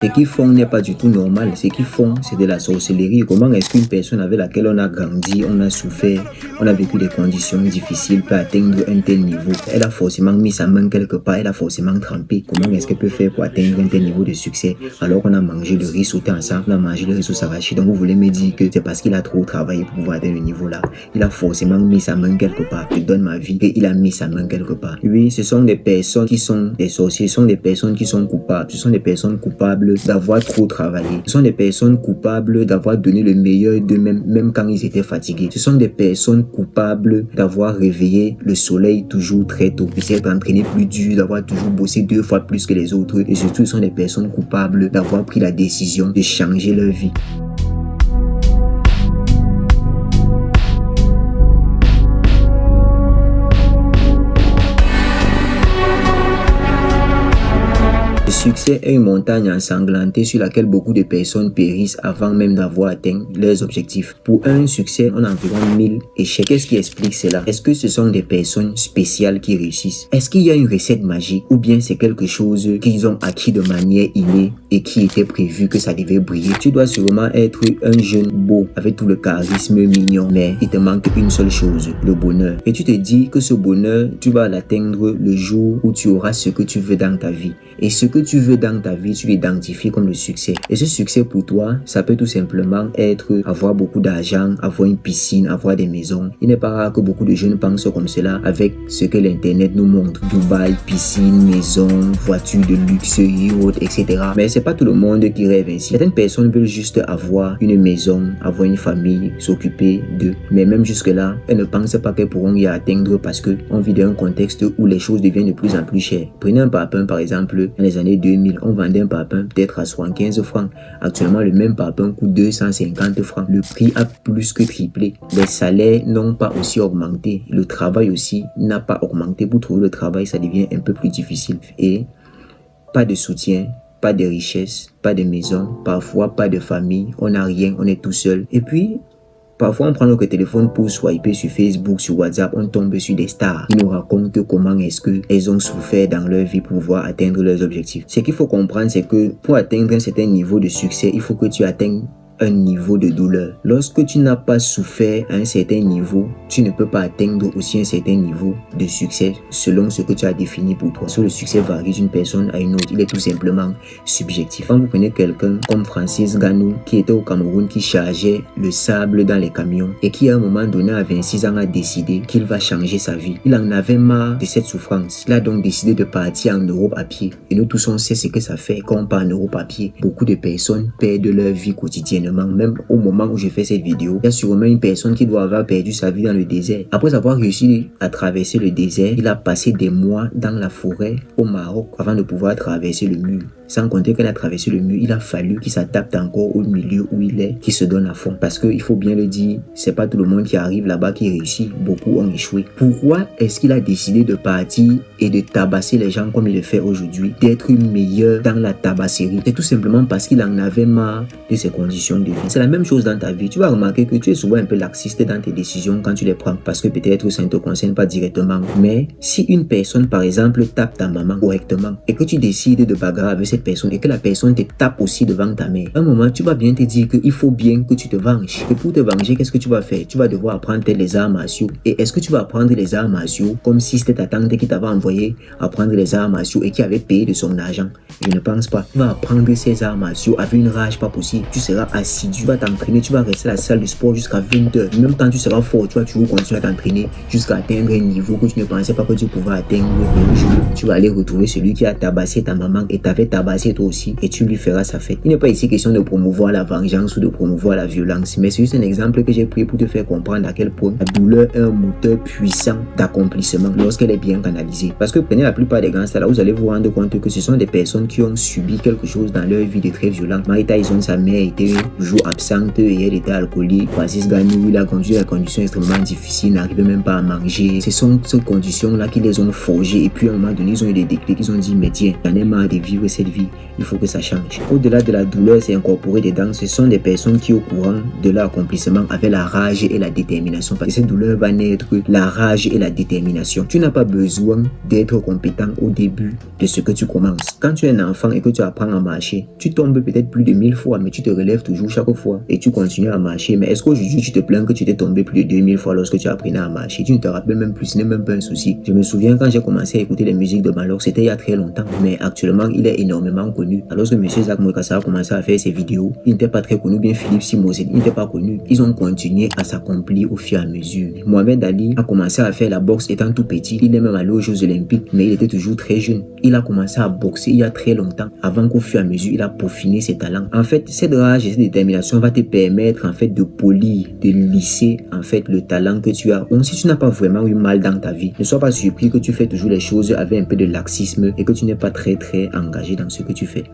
Ce qu'ils font n'est pas du tout normal. Ce qu'ils font, c'est de la sorcellerie. Comment est-ce qu'une personne avec laquelle on a grandi, on a souffert, on a vécu des conditions difficiles peut atteindre un tel niveau? Elle a forcément mis sa main quelque part, elle a forcément trempé. Comment est-ce qu'elle peut faire pour atteindre un tel niveau de succès alors qu'on a mangé le riz sauté ensemble, on a mangé le riz sauce arraché? Donc vous voulez me dire que c'est parce qu'il a trop travaillé pour pouvoir atteindre le niveau là? Il a forcément mis sa main quelque part. Je donne ma vie et il a mis sa main quelque part. Oui, ce sont des personnes qui sont des sorciers, ce sont des personnes qui sont coupables, ce sont des personnes coupables d'avoir trop travaillé. Ce sont des personnes coupables d'avoir donné le meilleur d'eux-mêmes, même quand ils étaient fatigués. Ce sont des personnes coupables d'avoir réveillé le soleil toujours très tôt, de s'être entraîné plus dur, d'avoir toujours bossé 2 fois plus que les autres. Et surtout, ce sont des personnes coupables d'avoir pris la décision de changer leur vie. Le succès est une montagne ensanglantée sur laquelle beaucoup de personnes périssent avant même d'avoir atteint leurs objectifs. Pour un succès, on a environ 1000 échecs. Qu'est-ce qui explique cela? Est-ce que ce sont des personnes spéciales qui réussissent? Est-ce qu'il y a une recette magique? Ou bien c'est quelque chose qu'ils ont acquis de manière innée et qui était prévu que ça devait briller? Tu dois sûrement être un jeune beau avec tout le charisme mignon, mais il te manque une seule chose, le bonheur. Et tu te dis que ce bonheur, tu vas l'atteindre le jour où tu auras ce que tu veux dans ta vie. Et ce que tu veux dans ta vie, tu l'identifies comme le succès. Et ce succès pour toi, ça peut tout simplement être avoir beaucoup d'argent, avoir une piscine, avoir des maisons. Il n'est pas rare que beaucoup de jeunes pensent comme cela avec ce que l'internet nous montre. Dubaï, piscine, maison, voiture de luxe, yacht, etc. Mais c'est pas tout le monde qui rêve ainsi. Certaines personnes veulent juste avoir une maison, avoir une famille, s'occuper d'eux. Mais même jusque-là, elles ne pensent pas qu'elles pourront y atteindre parce qu'on vit dans un contexte où les choses deviennent de plus en plus chères. Prenez un parpaing par exemple. Dans les années 2000, on vendait un parpaing peut-être à 75 francs. Actuellement, le même parpaing coûte 250 francs. Le prix a plus que triplé. Les salaires n'ont pas aussi augmenté. Le travail aussi n'a pas augmenté. Pour trouver le travail, ça devient un peu plus difficile. Et pas de soutien, pas de richesse, pas de maison, parfois pas de famille. On n'a rien, on est tout seul. Et puis, parfois, on prend notre téléphone pour swiper sur Facebook, sur WhatsApp, on tombe sur des stars qui nous racontent comment est-ce qu'elles ont souffert dans leur vie pour pouvoir atteindre leurs objectifs. Ce qu'il faut comprendre, c'est que pour atteindre un certain niveau de succès, il faut que tu atteignes un niveau de douleur. Lorsque tu n'as pas souffert à un certain niveau, tu ne peux pas atteindre aussi un certain niveau de succès selon ce que tu as défini pour toi. Parce que le succès varie d'une personne à une autre. Il est tout simplement subjectif. Quand vous prenez quelqu'un comme Francis Ngannou qui était au Cameroun, qui chargeait le sable dans les camions et qui à un moment donné à 26 ans a décidé qu'il va changer sa vie. Il en avait marre de cette souffrance. Il a donc décidé de partir en Europe à pied. Et nous tous on sait ce que ça fait quand on part en Europe à pied. Beaucoup de personnes perdent leur vie quotidienne. Même au moment où je fais cette vidéo, il y a sûrement une personne qui doit avoir perdu sa vie dans le désert. Après avoir réussi à traverser le désert, il a passé des mois dans la forêt au Maroc avant de pouvoir traverser le mur. Sans compter qu'elle a traversé le mur, il a fallu qu'il s'adapte encore au milieu où il est, qu'il se donne à fond. Parce qu'il faut bien le dire, c'est pas tout le monde qui arrive là-bas qui réussit. Beaucoup ont échoué. Pourquoi est-ce qu'il a décidé de partir et de tabasser les gens comme il le fait aujourd'hui, d'être meilleur dans la tabasserie? C'est tout simplement parce qu'il en avait marre de ses conditions de vie. C'est la même chose dans ta vie. Tu vas remarquer que tu es souvent un peu laxiste dans tes décisions quand tu les prends parce que peut-être ça ne te concerne pas directement. Mais si une personne, par exemple, tape ta maman correctement et que tu décides de bagarrer avec cette personne et que la personne te tape aussi devant ta mère, un moment, tu vas bien te dire qu'il faut bien que tu te venges. Et pour te venger, qu'est-ce que tu vas faire? Tu vas devoir apprendre les arts martiaux. Et est-ce que tu vas apprendre les arts martiaux comme si c'était ta tante qui t'avait envoyé apprendre les arts martiaux et qui avait payé de son argent? Je ne pense pas. Tu vas apprendre ces arts martiaux avec une rage pas possible. Tu seras assidu, tu vas t'entraîner, tu vas rester à la salle de sport jusqu'à 20h. Même quand tu seras fort, tu vas toujours continuer à t'entraîner jusqu'à atteindre un niveau que tu ne pensais pas que tu pouvais atteindre. Et un jour, tu vas aller retrouver celui qui a tabassé ta maman et t'avait tabassé toi aussi et tu lui feras sa fête. Il n'est pas ici question de promouvoir la vengeance ou de promouvoir la violence, mais c'est juste un exemple que j'ai pris pour te faire comprendre à quel point la douleur est un moteur puissant d'accomplissement lorsqu'elle est bien canalisée. Parce que prenez la plupart des gangsters là, vous allez vous rendre compte que ce sont des personnes qui ont subi quelque chose dans leur vie de très violent. Mike Tyson, sa mère était jour absente et elle était alcoolique. Francis Ngannou, il a conduit à des conditions extrêmement difficiles, n'arrivait même pas à manger. Ce sont ces conditions-là qui les ont forgés et puis à un moment donné, ils ont eu des déclics, ils ont dit mais tiens, j'en ai marre de vivre cette vie, il faut que ça change. Au-delà de la douleur, c'est incorporé dedans, ce sont des personnes qui au courant de leur accomplissement avaient la rage et la détermination. Parce que cette douleur va naître la rage et la détermination. Tu n'as pas besoin d'être compétent au début de ce que tu commences. Quand tu es un enfant et que tu apprends à marcher, tu tombes peut-être plus de 1000 fois, mais tu te relèves toujours chaque fois et tu continues à marcher. Mais est-ce qu'aujourd'hui tu te plains que tu t'es tombé plus de 2000 fois lorsque tu apprenais à marcher? Tu ne te rappelles même plus, ce n'est même pas un souci. Je me souviens quand j'ai commencé à écouter les musiques de Malok, c'était il y a très longtemps, mais actuellement il est énormément connu. Alors que M. Zach Mwekassa a commencé à faire ses vidéos, il n'était pas très connu, bien Philippe Simoset, il n'était pas connu. Ils ont continué à s'accomplir au fur et à mesure. Mohamed Ali a commencé à faire la boxe étant tout petit, il est même allé aux Jeux Olympiques, mais il était toujours très jeune. Il a commencé à boxer il y a très longtemps, avant qu'au fur et à mesure il a peaufiné ses talents. En fait, cette rage et cette détermination va te permettre en fait de polir, de lisser en fait le talent que tu as. Donc si tu n'as pas vraiment eu mal dans ta vie, ne sois pas surpris que tu fais toujours les choses avec un peu de laxisme et que tu n'es pas très engagé dans ce que tu fais.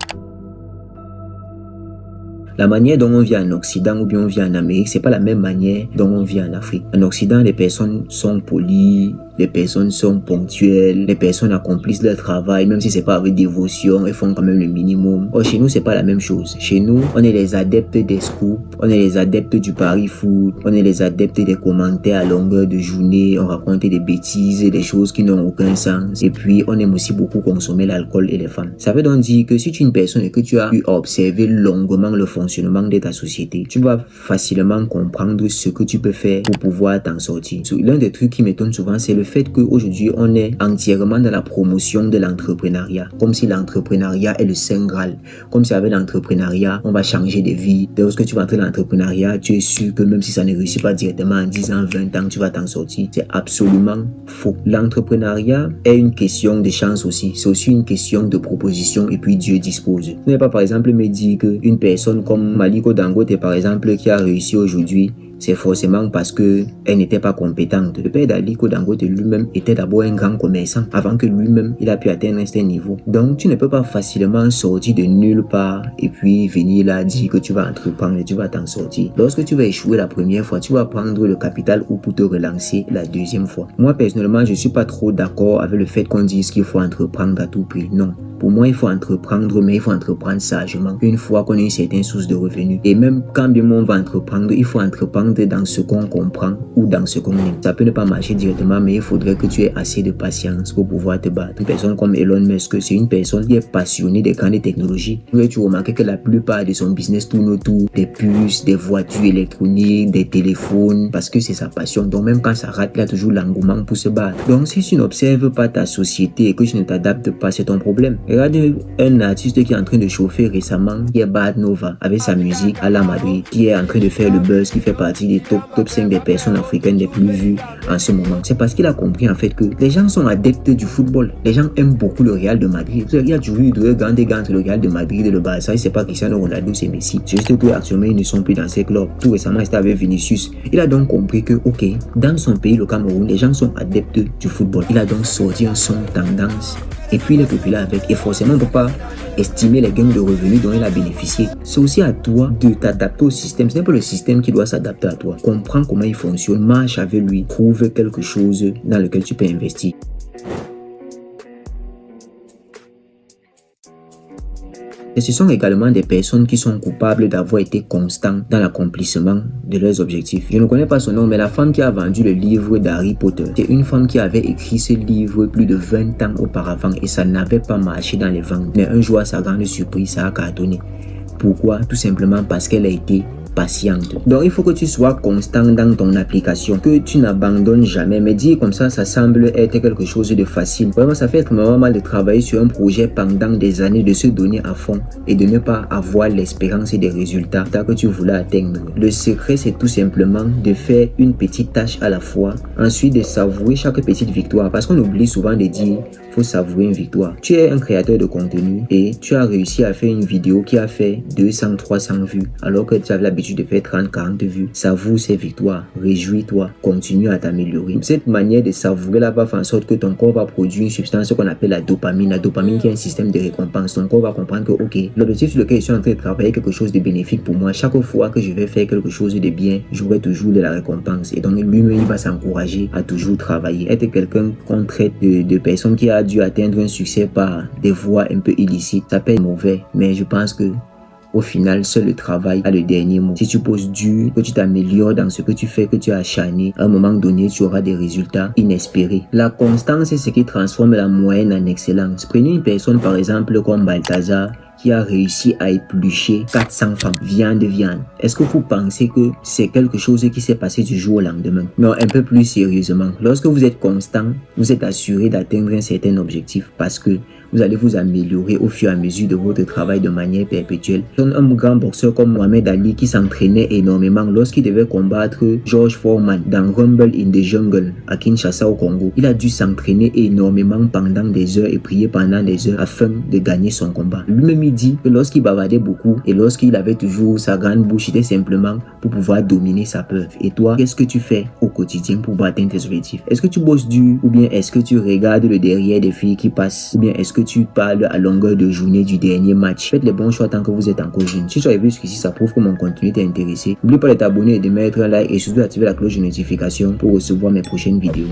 La manière dont on vit en Occident ou bien on vit en Amérique, c'est pas la même manière dont on vit en Afrique. En Occident, les personnes sont polies, les personnes sont ponctuelles, les personnes accomplissent leur travail, même si c'est pas avec dévotion, elles font quand même le minimum. Or, chez nous, c'est pas la même chose. Chez nous, on est les adeptes des scoops, on est les adeptes du pari foot, on est les adeptes des commentaires à longueur de journée, on raconte des bêtises et des choses qui n'ont aucun sens. Et puis, on aime aussi beaucoup consommer l'alcool et les femmes. Ça veut donc dire que si tu es une personne et que tu as pu observer longuement le fonctionnement de ta société, tu vas facilement comprendre ce que tu peux faire pour pouvoir t'en sortir. L'un des trucs qui m'étonne souvent, c'est le fait qu'aujourd'hui, on est entièrement dans la promotion de l'entrepreneuriat. Comme si l'entrepreneuriat est le saint graal. Comme si avec l'entrepreneuriat, on va changer de vie. Lorsque tu vas entrer dans l'entrepreneuriat, tu es sûr que même si ça ne réussit pas directement en 10 ans, 20 ans, tu vas t'en sortir. C'est absolument faux. L'entrepreneuriat est une question de chance aussi. C'est aussi une question de proposition et puis Dieu dispose. Tu n'es pas par exemple me dire qu'une personne comme Aliko Dangote par exemple qui a réussi aujourd'hui, c'est forcément parce qu'elle n'était pas compétente. Le père d'Aliko Dangote lui-même était d'abord un grand commerçant avant que lui-même il a pu atteindre un certain niveau. Donc tu ne peux pas facilement sortir de nulle part et puis venir là dire que tu vas entreprendre et tu vas t'en sortir. Lorsque tu vas échouer la première fois, tu vas prendre le capital ou pour te relancer la deuxième fois. Moi personnellement, je suis pas trop d'accord avec le fait qu'on dise qu'il faut entreprendre à tout prix. Non. Pour moi, il faut entreprendre, mais il faut entreprendre sagement. Une fois qu'on a une certaine source de revenus. Et même quand bien on va entreprendre, il faut entreprendre dans ce qu'on comprend ou dans ce qu'on aime. Ça peut ne pas marcher directement, mais il faudrait que tu aies assez de patience pour pouvoir te battre. Une personne comme Elon Musk, c'est une personne qui est passionnée des grandes technologies. Tu remarques que la plupart de son business tourne autour des puces, des voitures électroniques, des téléphones, parce que c'est sa passion. Donc même quand ça rate, il a toujours l'engouement pour se battre. Donc si tu n'observes pas ta société et que tu ne t'adaptes pas, c'est ton problème. Regarde un artiste qui est en train de chauffer récemment, qui est Bad Nova, avec sa musique à la Madrid, qui est en train de faire le buzz, qui fait partie des top 5 des personnes africaines les plus vues en ce moment. C'est parce qu'il a compris en fait que les gens sont adeptes du football. Les gens aiment beaucoup le Real de Madrid. Il y a toujours eu de grands dégâts entre le Real de Madrid et le Barça. C'est pas Cristiano Ronaldo, c'est Messi. C'est juste que actuellement ils ne sont plus dans ces clubs. Tout récemment, c'était avec Vinicius. Il a donc compris que, ok, dans son pays, le Cameroun, les gens sont adeptes du football. Il a donc sorti un son tendance. Et puis il est populaire avec. Et forcément, on ne peut pas estimer les gains de revenus dont il a bénéficié. C'est aussi à toi de t'adapter au système. Ce n'est pas le système qui doit s'adapter à toi. Comprends comment il fonctionne, marche avec lui, trouve quelque chose dans lequel tu peux investir. Et ce sont également des personnes qui sont coupables d'avoir été constants dans l'accomplissement de leurs objectifs. Je ne connais pas son nom, mais la femme qui a vendu le livre d'Harry Potter, c'est une femme qui avait écrit ce livre plus de 20 ans auparavant et ça n'avait pas marché dans les ventes. Mais un jour, à sa grande surprise, ça a cartonné. Pourquoi? Tout simplement parce qu'elle a été patiente. Donc il faut que tu sois constant dans ton application, que tu n'abandonnes jamais. Mais dire comme ça semble être quelque chose de facile. Vraiment, ça fait extrêmement mal de travailler sur un projet pendant des années, de se donner à fond et de ne pas avoir l'espérance et des résultats que tu voulais atteindre. Le secret, c'est tout simplement de faire une petite tâche à la fois, ensuite de savourer chaque petite victoire, parce qu'on oublie souvent de dire faut savourer une victoire. Tu es un créateur de contenu et tu as réussi à faire une vidéo qui a fait 200-300 vues alors que tu avais l'habitude l'habitude de faire 30-40 vues, savoure ces victoires, réjouis-toi, continue à t'améliorer. Cette manière de savourer là va faire en sorte que ton corps va produire une substance qu'on appelle la dopamine. La dopamine qui est un système de récompense. Ton corps va comprendre que ok, l'objectif sur lequel je suis en train de travailler est quelque chose de bénéfique pour moi. Chaque fois que je vais faire quelque chose de bien, j'aurai toujours de la récompense. Et donc lui-même, il va s'encourager à toujours travailler. Être quelqu'un qu'on traite de personnes qui a dû atteindre un succès par des voies un peu illicites, ça peut être mauvais. Mais je pense que au final, seul le travail a le dernier mot. Si tu poses dur, que tu t'améliores dans ce que tu fais, que tu as acharné, à un moment donné, tu auras des résultats inespérés. La constance est ce qui transforme la moyenne en excellence. Prenez une personne par exemple comme Balthazar, qui a réussi à éplucher 400 femmes, viande. Est-ce que vous pensez que c'est quelque chose qui s'est passé du jour au lendemain? Non, un peu plus sérieusement. Lorsque vous êtes constant, vous êtes assuré d'atteindre un certain objectif parce que vous allez vous améliorer au fur et à mesure de votre travail de manière perpétuelle. Un grand boxeur comme Mohamed Ali qui s'entraînait énormément lorsqu'il devait combattre George Foreman dans Rumble in the Jungle à Kinshasa au Congo. Il a dû s'entraîner énormément pendant des heures et prier pendant des heures afin de gagner son combat. Lui-même il dit que lorsqu'il bavardait beaucoup et lorsqu'il avait toujours sa grande bouche, c'était simplement pour pouvoir dominer sa peur. Et toi, qu'est-ce que tu fais au quotidien pour pouvoir atteindre tes objectifs? Est-ce que tu bosses dur ou bien est-ce que tu regardes le derrière des filles qui passent ou bien est-ce que tu parles à longueur de journée du dernier match? Faites les bons choix tant que vous êtes encore jeune. Si tu as vu jusqu'ici, ça prouve que mon contenu t'est intéressé. N'oublie pas de t'abonner et de mettre un like et surtout d'activer la cloche de notification pour recevoir mes prochaines vidéos.